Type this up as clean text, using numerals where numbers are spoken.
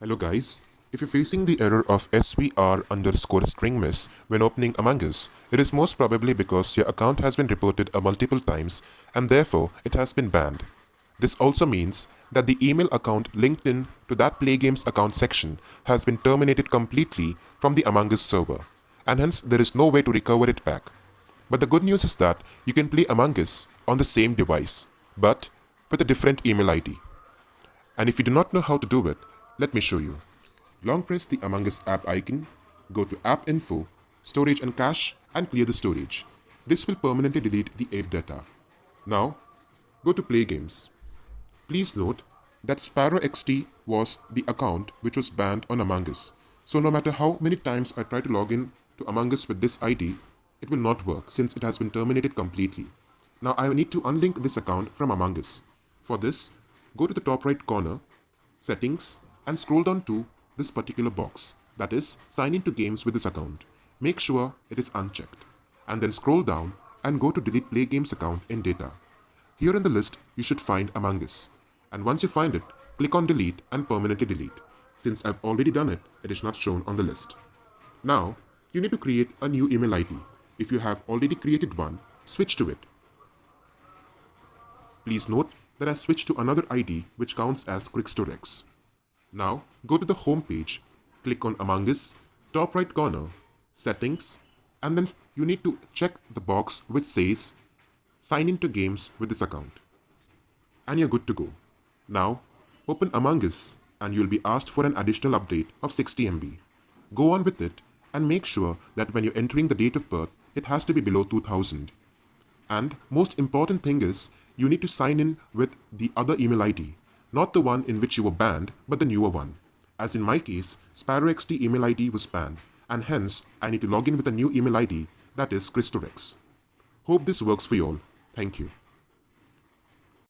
Hello guys, if you're facing the error of SVR underscore string miss when opening Among Us, it is most probably because your account has been reported multiple times and therefore it has been banned. This also means that the email account linked in to that Play Games account section has been terminated completely from the Among Us server, and hence there is no way to recover it back. But the good news is that you can play Among Us on the same device, but with a different email ID. And if you do not know how to do it, let me show you. Long press the Among Us app icon, go to App Info, Storage and Cache, and clear the storage. This will permanently delete the AVE data. Now, go to Play Games. Please note that Sparrow XT was the account which was banned on Among Us. So no matter how many times I try to log in to Among Us with this ID, it will not work since it has been terminated completely. Now I need to unlink this account from Among Us. For this, go to the top right corner, Settings, and scroll down to this particular box, that is, sign into games with this account. Make sure it is unchecked. And then scroll down and go to delete Play Games account in data. Here in the list, you should find Among Us. And once you find it, click on delete and permanently delete. Since I've already done it, it is not shown on the list. Now, you need to create a new email ID. If you have already created one, switch to it. Please note that I switched to another ID which counts as Quickstorex. Now, go to the home page, click on Among Us, top right corner, Settings, and then you need to check the box which says Sign into games with this account. And you're good to go. Now, open Among Us and you'll be asked for an additional update of 60 MB. Go on with it and make sure that when you're entering the date of birth, it has to be below 2000. And most important thing is, you need to sign in with the other email ID, not the one in which you were banned, but the newer one. As in my case, SparrowXT email ID was banned, and hence I need to log in with a new email ID, that is Quickstorex. Hope this works for you all. Thank you.